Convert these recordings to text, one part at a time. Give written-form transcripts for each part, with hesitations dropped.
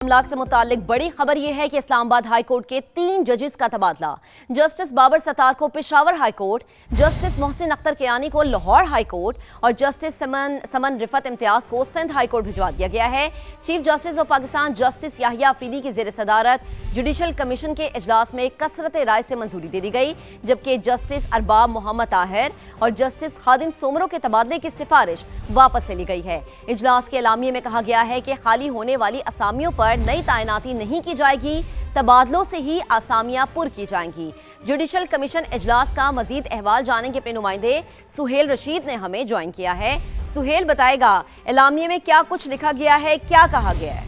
मामलात से मुतालिक बड़ी खबर यह है कि इस्लामाबाद हाई कोर्ट के 3 जजेस का तबादला, जस्टिस बाबर सत्तार को Peshawar high court, justice Mohsin Akhtar Kiyani को लाहौर हाई कोर्ट और जस्टिस समन रिफत इम्तियाज को सिंध हाई कोर्ट भिजवा दिया गया है। Chief justice of Pakistan justice Yahya Afridi की जेर सदारत जुडिशल कमीशन के इजलास में कसरत राय से मंजूरी दे दी गई, जबकि जस्टिस अरबाब मोहम्मद ताहिर और जस्टिस खादिम सोमरो के तबादले की सिफारिश वापस ले ली गई है। इजलास के एलामिये में कहा गया है कि खाली होने वाली असामियों पर नई तैनाती नहीं की जाएगी, तबादलों से ही आसामियां पुर की जाएंगी। जुडिशल कमीशन इजलास का मजीद अहवाल जानने के अपने नुमाइंदे सुहेल रशीद ने हमें ज्वाइन किया है। सुहेल बताएगा एलामिये में क्या कुछ लिखा गया है, क्या कहा गया है?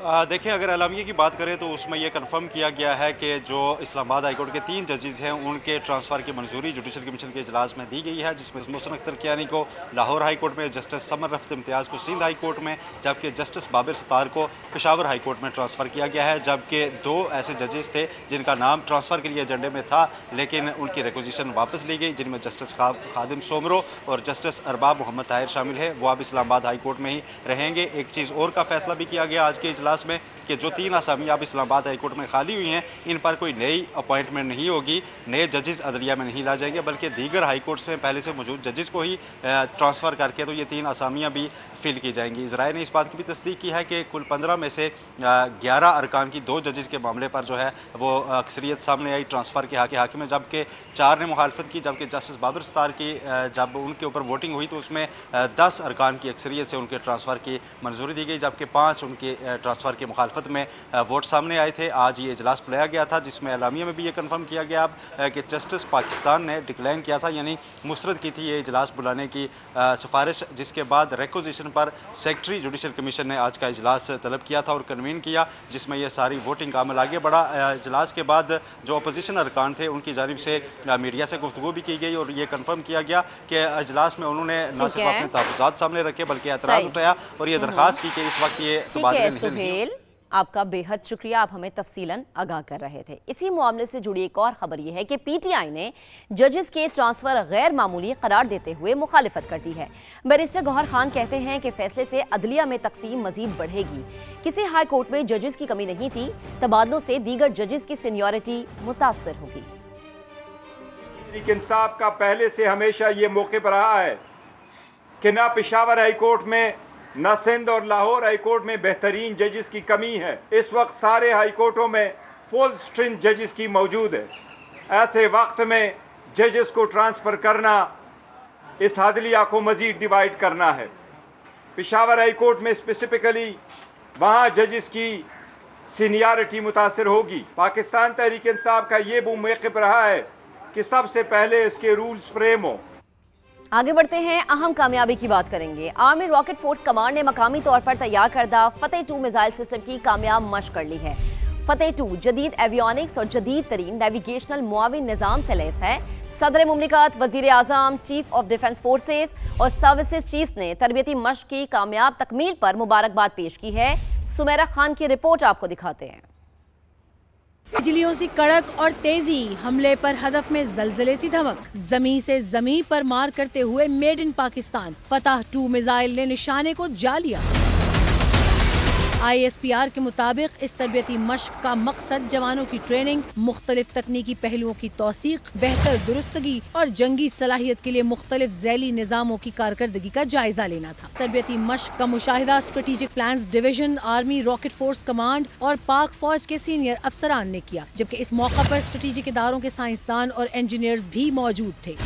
देखिए, अगर एलामिया की बात करें तो उसमें यह कंफर्म किया गया है कि जो इस्लामाबाद हाईकोर्ट के 3 जजेस हैं उनके ट्रांसफ़र की मंजूरी जुडिशल कमीशन के इजलास में दी गई है, जिसमें मोहसिन अख्तर कियानी को लाहौर हाई कोर्ट में, जस्टिस समन रिफत इम्तियाज को सिंध हाई कोर्ट में, जबकि जस्टिस बाबर सत्तार को पेशावर हाई कोर्ट में ट्रांसफ़र किया गया है। जबकि 2 ऐसे जजेस थे जिनका नाम ट्रांसफ़र के लिए एजेंडे में था लेकिन उनकी रिक्वेजिशन वापस ली गई, जिनमें जस्टिस खादिम सोमरो और जस्टिस अरबाब मोहम्मद ताहिर शामिल है। वो अब इस्लामाबाद हाई कोर्ट में ही रहेंगे। एक चीज़ और का फैसला भी किया गया आज के इजलास में कि जो 3 आसामियां अब इस्लामाबाद हाई कोर्ट में खाली हुई हैं, इन पर कोई नई अपॉइंटमेंट नहीं होगी, नए जजेस अदलिया में नहीं ला जाएंगे, बल्कि दीगर हाई कोर्ट्स में पहले से मौजूद जजेस को ही ट्रांसफ़र करके तो ये 3 आसामियां भी फिल की जाएंगी। इजराइल ने इस बात की भी तस्दीक की है कि कुल 15 में से 11 अरकान की 2 जजेस के मामले पर जो है वो अक्सरियत सामने आई ट्रांसफ़र के हक में, जबकि 4 ने मुखालफत की। जबकि जस्टिस बाबर सत्तार की जब उनके ऊपर वोटिंग हुई तो उसमें 10 अरकान की अक्सरियत से उनके ट्रांसफ़र की मंजूरी दी गई, जबकि 5 उनके ट्रांसफ़र की मुखालफत में वोट सामने आए थे। आज ये इजलास बुलाया गया था जिसमें एलामिया में भी ये कंफर्म किया गया कि जस्टिस पाकिस्तान ने डिक्लाइन किया था, यानी मुस्तरद की थी ये इजलास बुलाने की सिफारिश, जिसके बाद रिक्वेजिशन पर सेक्रेटरी जुडिशल कमीशन ने आज का इजलास तलब किया था और कन्वीन किया, जिसमें यह सारी वोटिंग का अमल आगे बढ़ा। इजलास के बाद जो अपोजिशन अरकान थे उनकी जानिब से मीडिया से गुफ्तगू भी की गई और ये कंफर्म किया गया कि इजलास में उन्होंने न सिर्फ अपने तहफ़्फ़ुज़ात सामने रखे बल्कि एतराज़ उठाया और ये दरख्वास्त की कि इस वक्त ये तबादले नहीं। आपका बेहद शुक्रिया, आप हमें तफसीलन आगाह कर रहे थे। इसी मामले से जुड़ी एक और खबर यह है कि पीटीआई ने जजेस के ट्रांसफर गैर मामूली करार देते हुए मुखालिफत कर दी है। बैरिस्टर गौहर खान कहते हैं कि फैसले से अदलिया में तकसीम मजीद बढ़ेगी। किसी हाई कोर्ट में जजेस की कमी नहीं थी, तबादलों से दीगर जजेस की सीनियरिटी मुतासर होगी। इंसाफ का पहले से हमेशा ये मौके पर रहा है कि ना पेशावर हाई कोर्ट में न सिंध और लाहौर हाई कोर्ट में बेहतरीन जजेस की कमी है। इस वक्त सारे हाई कोर्टों में फुल स्ट्रेंथ जजेस की मौजूद है। ऐसे वक्त में जजेस को ट्रांसफ़र करना इस अदलिया को मजीद डिवाइड करना है। पेशावर हाई कोर्ट में स्पेसिफिकली वहाँ जजेस की सीनियरिटी मुतासर होगी। पाकिस्तान तहरीक इंसाफ का ये वो मौके पर रहा है कि सबसे पहले इसके रूल्स फ्रेम हो। आगे बढ़ते हैं, अहम कामयाबी की बात करेंगे। आर्मी रॉकेट फोर्स कमांड ने मकामी तौर पर तैयार करदा फतेह 2 मिसाइल सिस्टम की कामयाब मशक कर ली है। फतेह 2 जदीद एवियोनिक्स और जदीद तरीन नेविगेशनल मुआविन निज़ाम से लैस है। सदर मुमलिकत, वजीर आज़म, चीफ ऑफ डिफेंस फोर्सेज और सर्विसेज चीफ्स ने तरबियती मशक की कामयाब तकमील पर मुबारकबाद पेश की है। सुमेरा खान की रिपोर्ट आपको दिखाते हैं। बिजलियों सी कड़क और तेजी, हमले पर हदफ में जलजले सी धमक, जमीन से जमीन पर मार करते हुए मेड इन पाकिस्तान फतह 2 मिसाइल ने निशाने को जा लिया। ISPR के मुताबिक इस तरबियती मशक का मकसद जवानों की ट्रेनिंग, मुख्तलिफ तकनीकी पहलुओं की तौसीक, बेहतर दुरुस्तगी और जंगी सलाहियत के लिए मुख्तलिफ ज़ैली निज़ामों की कारकर्दगी का जायजा लेना था। तरबियती मशक का मुशाहिदा strategic plans division, army rocket force command और पाक फौज के सीनियर अफसरान ने किया, जबकि इस मौका पर स्ट्रेटेजिक इदारों के साइंसदान और इंजीनियर्स भी मौजूद थे।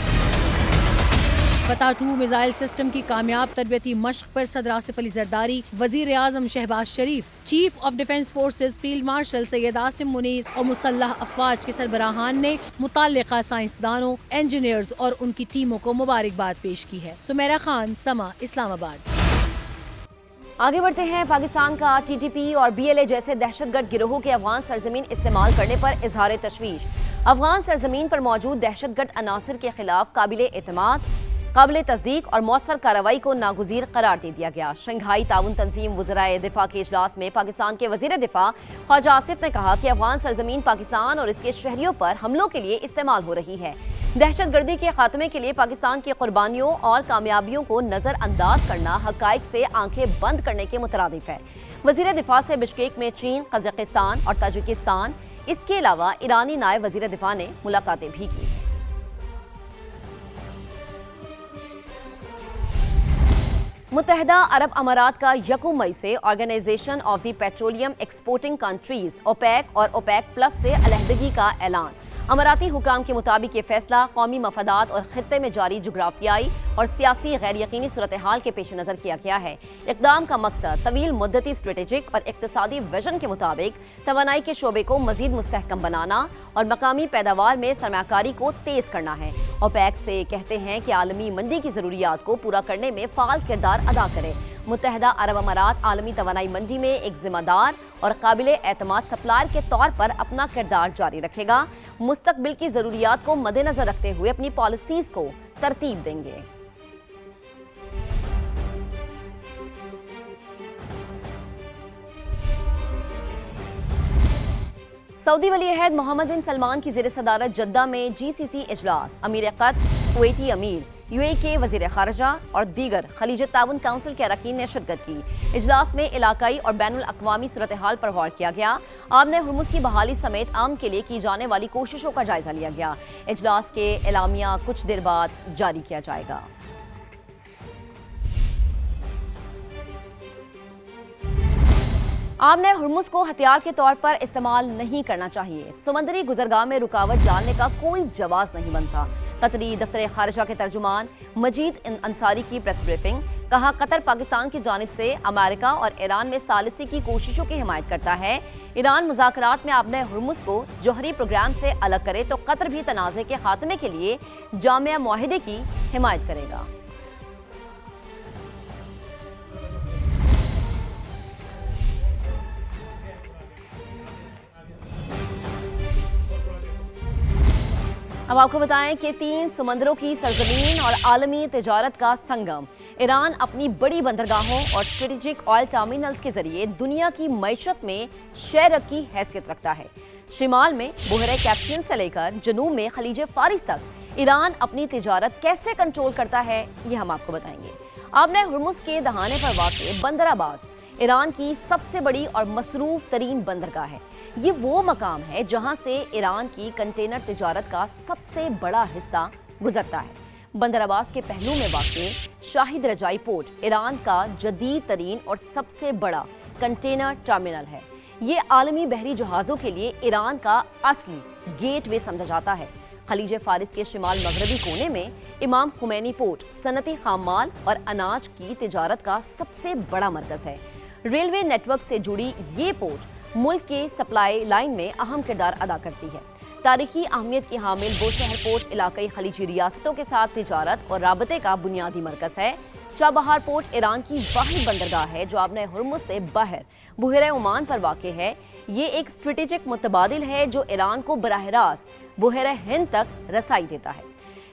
फतह 2 मिसाइल सिस्टम की कामयाब तरबियती मशक पर सदर आसिफ अली जरदारी, वजीर आज़म Shehbaz Sharif, chief of defence forces field marshal Syed Asim Munir और मुसल्लह अफवाज के सरबराहान ने मुतल्लिका साइंसदानों, इंजीनियर्स और उनकी टीमों को मुबारकबाद पेश की है। सुमेरा खान, समा, इस्लामाबाद। आगे बढ़ते हैं, पाकिस्तान का TTP और BLA जैसे दहशतगर्द गिरोहों के अफगान सरजमीन इस्तेमाल करने पर इजहार तशवीश। अफगान सरजमीन पर मौजूद दहशतगर्द अनासर के खिलाफ काबिल एतमाद, काबिल तस्दीक और मौसर कार्रवाई को नागुज़ीर करार दे दिया गया। शंघाई ताउन तंजीम वज़राए दिफा के इजलास में पाकिस्तान के वज़ीर दिफा ख्वाजा आसिफ ने कहा कि अफगान सरजमीन पाकिस्तान और इसके शहरियों पर हमलों के लिए इस्तेमाल हो रही है। दहशत गर्दी के खात्मे के लिए पाकिस्तान की कुर्बानियों और कामयाबियों को नजर अंदाज करना हकाइक से आंखें बंद करने के मुतरादिफ है। वजीर दिफा से बिश्केक में चीन, कजाकिस्तान और ताजिकिस्तान, इसके अलावा ईरानी नायब वजीर दिफा ने मुलाकातें भी की। मुत्तहदा अरब अमारात का 1 मई से organisation of the petroleum exporting countries OPEC और ओपेक प्लस से अलहदगी का ऐलान। अमाराती हुकाम के मुताबिक ये फैसला कौमी मफादात और खित्ते में जारी जुग्राफियाई और सियासी गैर यकीनी सूरत हाल के पेश नज़र किया गया है। इक़दाम का मकसद तवील मुद्दती स्ट्रेटेजिक और इक़्तिसादी विजन के मुताबिक तवानाई के शोबे को मजीद मुस्तहकम बनाना और मकामी पैदावार में सरमाकारी को तेज़ करना है। ओपेक से कहते हैं कि आलमी मंडी की ज़रूरियात को पूरा करने में फ़ाल किरदार अदा करे। मुत्तहदा अरब अमारात आलमी तवानाई मंडी में एक जिम्मेदार और काबिल एतमाद सप्लायर के तौर पर अपना किरदार जारी रखेगा। मुस्तकबिल की ज़रूरियात को मद्देनज़र रखते हुए अपनी पॉलिसीज़ को तरतीब देंगे। सऊदी वली अहद मोहम्मद बिन सलमान की ज़ेर सदारत जद्दा में GCC इजलास, अमीर कतर, कुवैती अमीर, UAE के वज़ीर ख़ारजा और दीगर खलीज ताउन काउंसिल के अरकान ने शिरकत की। इजलास में इलाकाई और बैनुल अक़वामी सूरत हाल पर गौर किया गया। आमने हुर्मुज़ की बहाली समेत आम के लिए की जाने वाली कोशिशों का जायज़ा लिया गया। इजलास के एलामिया कुछ देर बाद जारी किया जाएगा। आमने हुर्मुज़ को हथियार के तौर पर इस्तेमाल नहीं करना चाहिए। समुद्री गुजरगाह में रुकावट डालने का कोई जवाज़ नहीं बनता। कतरी दफ्तर खारजा के तर्जुमान मजीद अंसारी की प्रेस ब्रीफिंग, कहा कतर पाकिस्तान की जानिब से अमेरिका और ईरान में सालिसी की कोशिशों की हिमायत करता है। ईरान मुज़ाकरात में आबने हुर्मुज़ को जौहरी प्रोग्राम से अलग करे तो कतर भी तनाज़े के खात्मे के लिए जामिया मुआहिदे की हिमायत करेगा। अब आपको बताएं कि 3 समंदरों की सरजमीन और आलमी तिजारत का संगम ईरान अपनी बड़ी बंदरगाहों और स्ट्रेटेजिक ऑयल टर्मिनल्स के जरिए दुनिया की मईशत में शेयरक की हैसियत रखता है। शिमाल में बहरे कैस्पियन से लेकर जनूब में खलीज फारिस तक ईरान अपनी तिजारत कैसे कंट्रोल करता है, ये हम आपको बताएंगे। आबने हुर्मुज़ के दहाने पर वाक़ बंदर अब्बास ईरान की सबसे बड़ी और मसरूफ तरीन बंदरगाह है। ये वो मकाम है जहां से ईरान की कंटेनर तिजारत का सबसे बड़ा हिस्सा गुजरता है। बंदर अब्बास के पहलू में वाक़े शाहिद रजाई पोर्ट ईरान का जदीद तरीन और सबसे बड़ा कंटेनर टर्मिनल है। ये आलमी बहरी जहाज़ों के लिए ईरान का असली गेटवे समझा जाता है। खलीज फारिस के शिमाल मगरबी कोने में इमाम खुमैनी पोर्ट सनती खामाल और अनाज की तिजारत का सबसे बड़ा मरकज़ है। रेलवे नेटवर्क से जुड़ी ये पोर्ट मुल्क के सप्लाई लाइन में अहम किरदार अदा करती है। तारीखी अहमियत की हामिल बोशहर पोर्ट इलाकाई खलीजी रियासतों के साथ तिजारत और राबते का बुनियादी मरकज़ है। चाबहार पोर्ट ईरान की वाहिद बंदरगाह है जो आबने हुर्मुज़ से बाहर बहरे ओमान पर वाक़ है। ये एक स्ट्रेटेजिक मुतबादिल है जो ईरान को बराह रास्त बहरे हिंद तक रसाई देता है।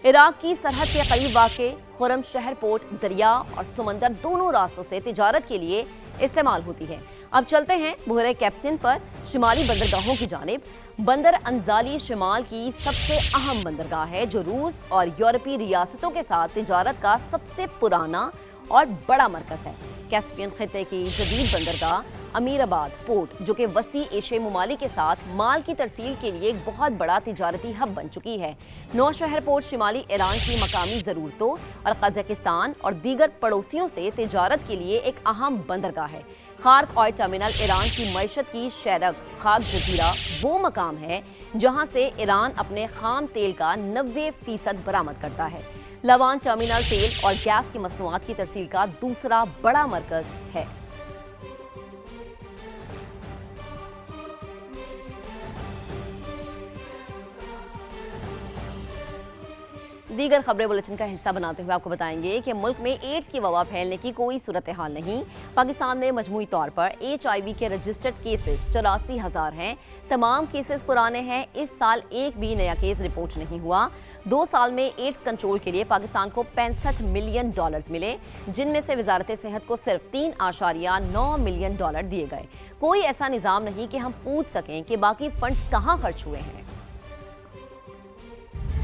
इराक की सरहद के करीब वाक़ खुरम शहर पोर्ट दरिया और समंदर दोनों रास्तों से तिजारत के लिए इस्तेमाल होती है। अब चलते हैं बहरे कैस्पियन पर शिमाली बंदरगाहों की जानिब। बंदर अंजाली शिमाल की सबसे अहम बंदरगाह है जो रूस और यूरोपीय रियासतों के साथ तिजारत का सबसे पुराना और बड़ा मरकज़ है। कैस्पियन खित्ते की जदीद बंदरगाह अमीराबाद पोर्ट जो कि वस्ती एशियाई ममालिक के साथ माल की तरसील के लिए एक बहुत बड़ा तिजारती हब बन चुकी है। नौशहर पोर्ट शिमाली ईरान की मकामी ज़रूरतों और कजाकिस्तान और दीगर पड़ोसियों से तिजारत के लिए एक अहम बंदरगाह है। खार्क ऑयल टर्मिनल ईरान की मईशत की शेरक खाक जजीरा वो मकाम है जहां से ईरान अपने खाम तेल का 90% बरामद करता है। लवान टर्मिनल तेल और गैस की मसनूआत की तरसील का दूसरा बड़ा मरकज़ है। दीगर खबरें बुलेटिन का हिस्सा बनाते हुए आपको बताएंगे कि मुल्क में एड्स की वबा फैलने की कोई सूरत हाल नहीं। पाकिस्तान में मजमूई तौर पर HIV के रजिस्टर्ड केसेस 84,000 हैं। तमाम केसेस पुराने हैं। इस साल एक भी नया केस रिपोर्ट नहीं हुआ। 2 साल में एड्स कंट्रोल के लिए पाकिस्तान को $65 मिलियन मिले, जिनमें से वजारत सेहत को सिर्फ $3.9 मिलियन दिए गए। कोई ऐसा निज़ाम नहीं कि हम पूछ सकें कि बाकी फंड्स कहाँ खर्च हुए हैं।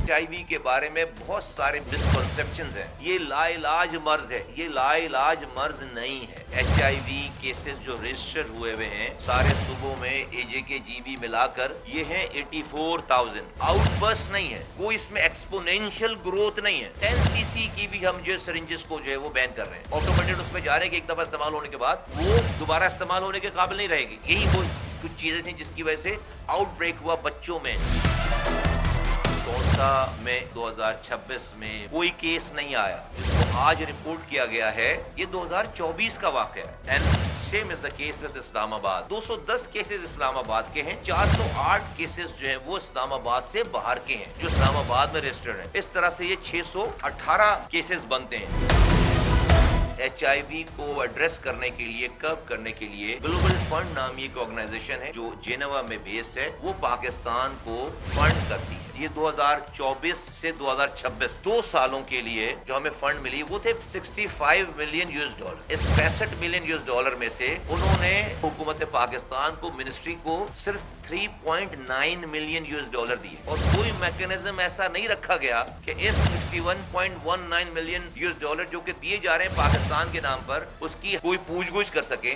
HIV के बारे में बहुत सारे मिसकंसेप्शंस हैं। ये लाइलाज मर्ज है, ये लाइलाज मर्ज नहीं है। HIV केसेस जो रजिस्टर हुए हैं सारे सूबों में AJK-GB मिलाकर ये है 84,000। आउटबर्स्ट नहीं है, कोई इसमें एक्सपोनेंशियल ग्रोथ नहीं है। 10cc की भी हम जो सिरिंजेस को जो है वो बैन कर रहे हैं। ऑटोमेटेड उसमें जा रहे हैं कि एक दफा इस्तेमाल होने के बाद वो दोबारा इस्तेमाल होने के काबिल नहीं रहेगी। यही वो कुछ चीजें थी जिसकी वजह से आउटब्रेक हुआ बच्चों में। टोंसा में 2026 में कोई केस नहीं आया, जिसको आज रिपोर्ट किया गया है ये 2024 का वाक़या है। And same is the case with Islamabad. 210 cases Islamabad के हैं, 408 केसेस जो हैं वो इस्लामाबाद से बाहर के हैं जो इस्लामाबाद में रजिस्टर्ड हैं। इस तरह से ये 618 केसेस बनते हैं। HIV को एड्रेस करने के लिए, कर्व करने के लिए ग्लोबल फंड नामी एक ऑर्गेनाइजेशन है जो जेनेवा में बेस्ड है, वो पाकिस्तान को फंड करती है। ये 2024 से 2026 2 सालों के लिए जो हमें फंड मिली वो थे $65 मिलियन। इस $65 मिलियन में से उन्होंने हुकूमत पाकिस्तान को, मिनिस्ट्री को सिर्फ $3.9 मिलियन दिए और कोई मैकेनिज्म ऐसा नहीं रखा गया कि इस $61.19 मिलियन जो कि दिए जा रहे हैं पाकिस्तान के नाम पर, उसकी कोई पूछ-गुछ कर सके।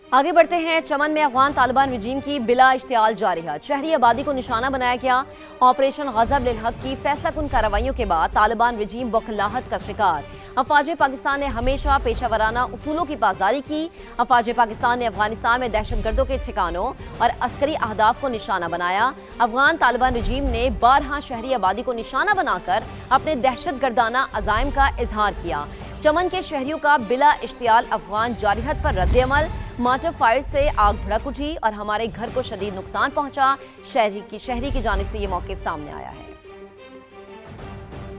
आगे बढ़ते हैं। चमन में अफगान तालिबान रजीम की बिला इश्तियाल जारहियत, शहरी आबादी को निशाना बनाया गया। ऑपरेशन गज़ब लिल हक की फैसला कुन कार्रवाइयों के बाद तालिबान रजीम बौखलाहट का शिकार। अफवाज पाकिस्तान ने हमेशा पेशावराना उसूलों की पासदारी की। अफवाज पाकिस्तान ने अफगानिस्तान में दहशतगर्दों के ठिकानों और अस्करी अहदाफ को निशाना बनाया। अफगान तालिबान रजीम ने 12 शहरी आबादी को निशाना बनाकर अपने दहशतगर्दाना अज़ाइम का इजहार किया। चमन के शहरियों का बिला इश्तियाल अफगान जारहियत पर रद्द-ए-अमल। मार्टर फायर से आग भड़क उठी और हमारे घर को शदीद नुकसान पहुंचा। शहरी की जानिब से ये मौक़िफ़ सामने आया है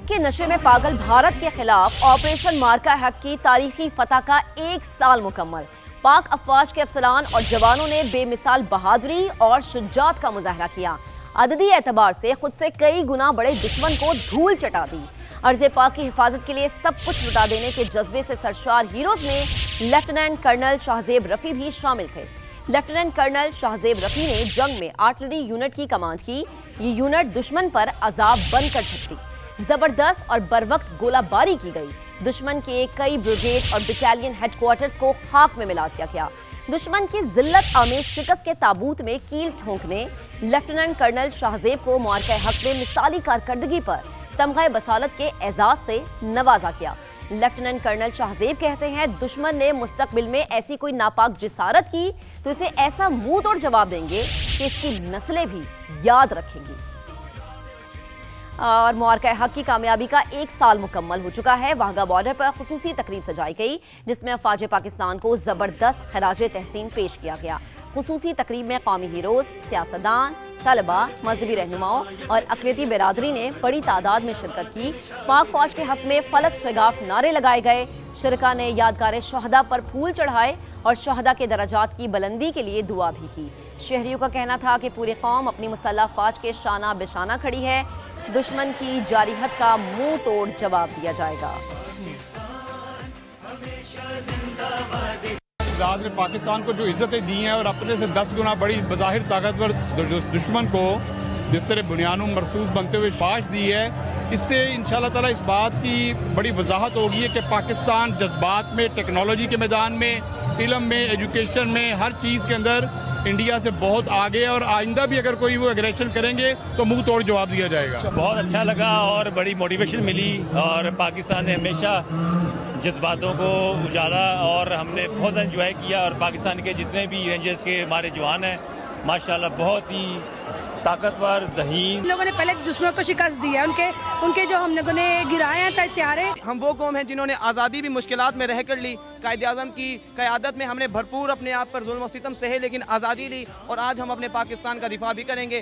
कि नशे में पागल भारत के खिलाफ ऑपरेशन मार्का हक की तारीखी फतह का 1 साल मुकम्मल। पाक अफवाज के अफसरान और जवानों ने बेमिसाल बहादुरी और शुजाअत का मुजाहरा किया। अददी एतबार से खुद से कई गुना बड़े दुश्मन को धूल चटा दी। अर्ज़े पाक की हिफाजत के लिए सब कुछ लुटा देने के जज्बे से सरशार हीरोज में लेफ्टिनेंट कर्नल शाहजेब रफ़ी भी शामिल थे। लेफ्टिनेंट कर्नल शाहजेब रफ़ी ने जंग में आर्टिलरी यूनिट की कमांड की। ये यूनिट दुश्मन पर अजाब बनकर छटती। जबरदस्त और बरवक्त गोलाबारी की गई। दुश्मन के कई ब्रिगेड और बटालियन हेडक्वार्टर्स को खाक में मिला दिया गया। दुश्मन की जिल्लत आमेज शिकस्त के ताबूत में कील ठोंकने लेफ्टिनेंट कर्नल शाहजेब को मार्का हक में मिसाली कारकर्दगी पर तमग़े बसालत के एजाज से नवाजा किया। लेफ्टिनेंट कर्नल शाहजेब कहते हैं, दुश्मन ने मुस्तकबिल में ऐसी कोई नापाक जिसारत की तो इसे ऐसा मुंह तोड़ जवाब देंगे कि इसकी नस्लें भी याद रखेंगी। और मार्का हक की कामयाबी का 1 साल मुकम्मल हो चुका है। वाघा बॉर्डर पर खुसूसी तकरीब सजाई गई जिसमें अफवाज पाकिस्तान को जबरदस्त खराज तहसीन पेश किया गया। खुसूसी तकरीब में कौमी हीरोज, सियासतदान, तलबा, मजहबी रहनुमाओं और अक़लियती बिरादरी ने बड़ी तादाद में शिरकत की। पाक फौज के हक में फलक शगाफ नारे लगाए गए। शिरका ने यादगार शहदा पर फूल चढ़ाए और शहदा के दराजात की बुलंदी के लिए दुआ भी की। शहरियों का कहना था कि पूरी कौम अपनी मुसल्लह फौज के शाना बेशाना खड़ी है। दुश्मन की जारहियत का मुंह तोड़ जवाब दिया जाएगा। ने पाकिस्तान को जो इज्जतें दी हैं और अपने से 10 गुना बड़ी बज़ाहिर ताकतवर दुश्मन को जिस तरह बुनियाद मरसूस बनते हुए शाबाश दी है, इससे इंशाअल्लाह ताला इस बात की बड़ी वजाहत होगी है कि पाकिस्तान जज्बात में, टेक्नोलॉजी के मैदान में, इल्म में, एजुकेशन में, हर चीज़ के अंदर इंडिया से बहुत आगे, और आइंदा भी अगर कोई वो एग्रेशन करेंगे तो मुंह तोड़ जवाब दिया जाएगा। बहुत अच्छा लगा और बड़ी मोटिवेशन मिली और पाकिस्तान ने हमेशा जज्बातों को उजाला और हमने बहुत एंजॉय किया। और पाकिस्तान के जितने भी रेंजर्स के हमारे जवान हैं माशाल्लाह बहुत ही ताकतवर, ज़हीन। लोगों ने पहले दुश्मनों को शिकस्त दी है, उनके जो हम लोगों ने गिराए हैं हथियारे। हम वो कौम हैं जिन्होंने आज़ादी भी मुश्किलात में रह कर ली। कायदे आज़म की क़यादत में हमने भरपूर अपने आप पर जुल्म और सितम सहे लेकिन आज़ादी ली, और आज हम अपने पाकिस्तान का दिफा भी करेंगे।